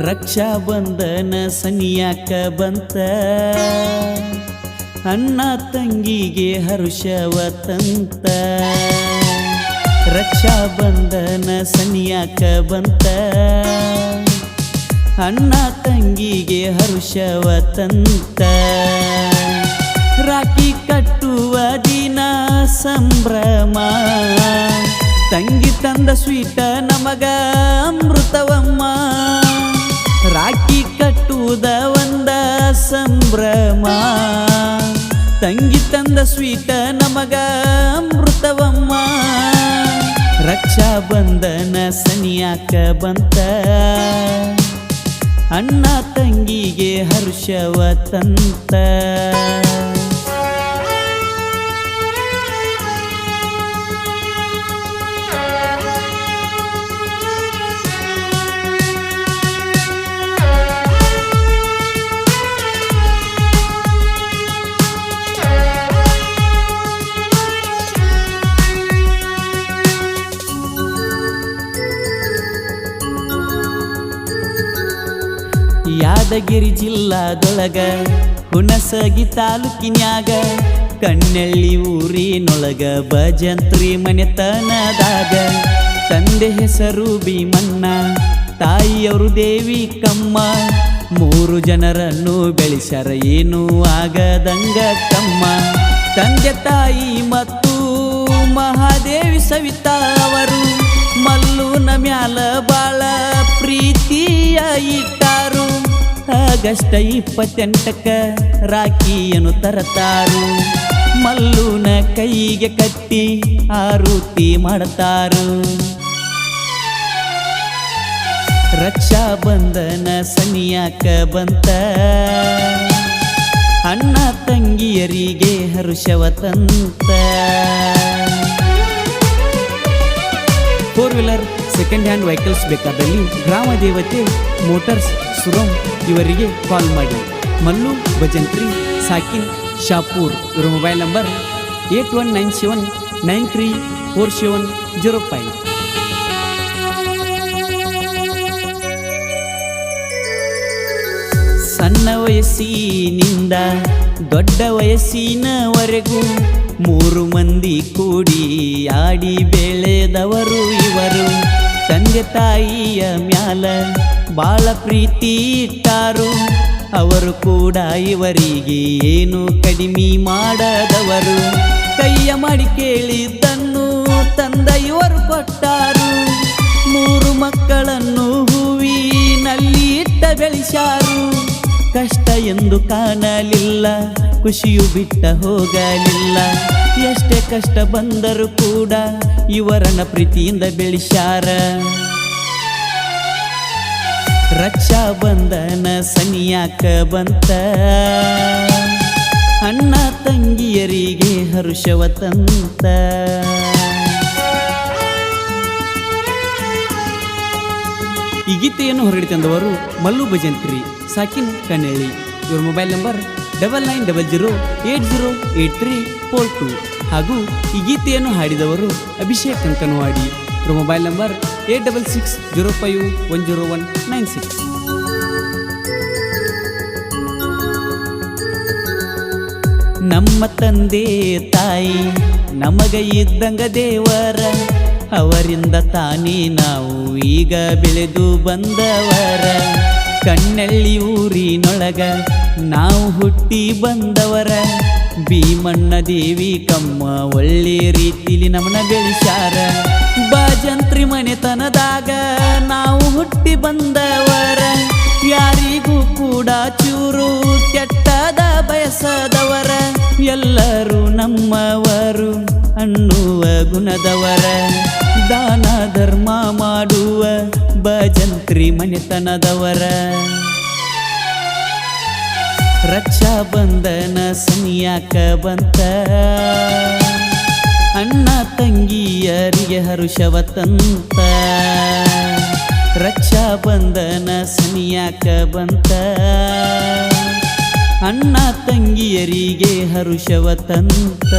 ರಕ್ಷಾ ಬಂಧನ ಸನಿಯಾಕ ಬಂತ ಅಣ್ಣ ತಂಗಿಗೆ ಹರುಷವ ತಂತ ರಕ್ಷಾ ಬಂಧನ ಸನಿಯಾಕ ಬಂತ ಅಣ್ಣ ತಂಗಿಗೆ ಹರುಷವ ತಂತ ರಾಖಿ ಕಟ್ಟುವ ದಿನ ಸಂಭ್ರಮ ತಂಗಿ ತಂದ ಸ್ವೀಟ ನಮಗ ಅಮೃತವಮ್ಮ ರಾಖಿ ಕಟ್ಟುವುದ ಒಂದ ಸಂಭ್ರಮ ತಂಗಿ ತಂದ ಸ್ವೀಟ ನಮಗ ಅಮೃತವಮ್ಮ ರಕ್ಷಾ ಬಂಧನ ಸನಿಯಾಕ ಬಂತ ಅಣ್ಣ ತಂಗಿಗೆ ಹರ್ಷವ ತಂತ ಯಾದಗಿರಿ ಜಿಲ್ಲಾದೊಳಗ ಹುಣಸಗಿ ತಾಲೂಕಿನ್ಯಾಗ ಕಣ್ಣಳ್ಳಿ ಊರಿನೊಳಗ ಭಜಂತ್ರಿ ಮನೆತನದಾಗ ತಂದೆ ಹೆಸರು ಭೀಮಣ್ಣ ತಾಯಿಯವರು ದೇವಿ ಕಮ್ಮ 3 ಜನರನ್ನು ಬೆಳೆಸ್ಯಾರ ಏನೂ ಆಗದಂಗ ಕಮ್ಮ ತಂದೆ ತಾಯಿ ಮತ್ತು ಮಹಾದೇವಿ ಸವಿತಾ ಅವರು ಮಲ್ಲುನ ಮ್ಯಾಲ ಬಾಳ ಪ್ರೀತಿಯ ಇಟ್ಟಾರು ಆಗಸ್ಟ್ 28ಕ್ಕ ರಾಖಿಯನ್ನು ತರತಾರು ಮಲ್ಲುನ ಕೈಗೆ ಕಟ್ಟಿ ಆರತಿ ಮಾಡ್ತಾರು ರಕ್ಷಾ ಬಂಧನ ಸನಿಯಾಕ ಬಂತ ಅಣ್ಣ ತಂಗಿಯರಿಗೆ ಹರ್ಷವ ತಂತ 4-ವೀಲರ್ ಸೆಕೆಂಡ್ ಹ್ಯಾಂಡ್ ವೆಹಿಕಲ್ಸ್ ಬೇಕಾದಲ್ಲಿ ಗ್ರಾಮ ದೇವತೆ ಮೋಟರ್ಸ್ ಸುರಂ ಇವರಿಗೆ ಕಾಲ್ ಮಾಡಿ ಮಲ್ಲು ಭಜಂತ್ರಿ ಸಾಕಿನ್ ಶಾಪೂರ್ ಇವರ ಮೊಬೈಲ್ ನಂಬರ್ 8197934705 ಸಣ್ಣ ವಯಸ್ಸಿನಿಂದ ದೊಡ್ಡ ವಯಸ್ಸಿನವರೆಗೂ 3 ಮಂದಿ ಕೂಡಿ ಆಡಿ ಬೆಳೆದವರು ಇವರು ತಂದೆ ತಾಯಿಯ ಮ್ಯಾಲ ಬಾಳ ಪ್ರೀತಿ ಇಟ್ಟಾರು ಅವರು ಕೂಡ ಇವರಿಗೆ ಏನು ಕಡಿಮೆ ಮಾಡದವರು ಕೈಯ ಮಾಡಿ ಕೇಳಿದ್ದನ್ನು ತಂದ ಇವರು ಕೊಟ್ಟಾರು 3 ಮಕ್ಕಳನ್ನು ಹೂವಿನಲ್ಲಿ ಇಟ್ಟ ಬೆಳೆಸ್ಯಾರು ಕಷ್ಟ ಎಂದು ಕಾಣಲಿಲ್ಲ ಖುಷಿಯು ಬಿಟ್ಟ ಹೋಗಲಿಲ್ಲ ಎಷ್ಟೇ ಕಷ್ಟ ಬಂದರೂ ಕೂಡ ಇವರನ್ನ ಪ್ರೀತಿಯಿಂದ ಬೆಳೆಸ್ಯಾರ ರಕ್ಷಾ ಬಂಧನ ಸನಿಯಾಕ ಬಂತ ಅಣ್ಣ ತಂಗಿಯರಿಗೆ ಹರ್ಷವ ತಂತ ಈ ಗೀತೆಯನ್ನು ಹೊರಡಿ ತಂದವರು ಮಲ್ಲು ಭಜಂತ್ರಿ ಸಾಕಿನ್ ಕಣ್ಣಳ್ಳಿ ಇವರ ಮೊಬೈಲ್ ನಂಬರ್ 9900808342 ಹಾಗೂ ಈ ಗೀತೆಯನ್ನು ಹಾಡಿದವರು ಅಭಿಷೇಕ್ ಕಂಕನವಾಡಿ ಇವರ ಮೊಬೈಲ್ ನಂಬರ್ 8660510196 ನಮ್ಮ ತಂದೆ ತಾಯಿ ನಮಗ ಇದ್ದಂಗ ದೇವರ ಅವರಿಂದ ತಾನೇ ನಾವು ಈಗ ಬೆಳೆದು ಬಂದವರ ಕಣ್ಣಳ್ಳಿ ಊರಿನೊಳಗ ನಾವು ಹುಟ್ಟಿ ಬಂದವರ ಭೀಮಣ್ಣ ದೇವಿ ಕಮ್ಮ ಒಳ್ಳೆ ರೀತಿಲಿ ನಮ್ಮನ್ನ ಬೆಳೆಸ್ಯಾರ ಭಜಂತ್ರಿ ಮನೆತನದಾಗ ನಾವು ಹುಟ್ಟಿ ಬಂದವರ ಯಾರಿಗೂ ಕೂಡ ಚೂರು ಕೆಟ್ಟದ ಬಯಸದವರ ಎಲ್ಲರೂ ನಮ್ಮವರು ಅನ್ನುವ ಗುಣದವರ ದಾನ ಧರ್ಮ ಮಾಡುವ ಭಜಂತ್ರಿ ಮನೆತನದವರ ರಕ್ಷಾ ಬಂಧನ ಸನಿಯಾಕ ಬಂತ ಅಣ್ಣ ತಂಗಿಯರಿಗೆ ಹರ್ಷವ ತಂತ ರಕ್ಷಾ ಬಂಧನ ಸನಿಯಾಕ ಬಂತ ಅಣ್ಣ ತಂಗಿಯರಿಗೆ ಹರ್ಷವ ತಂತ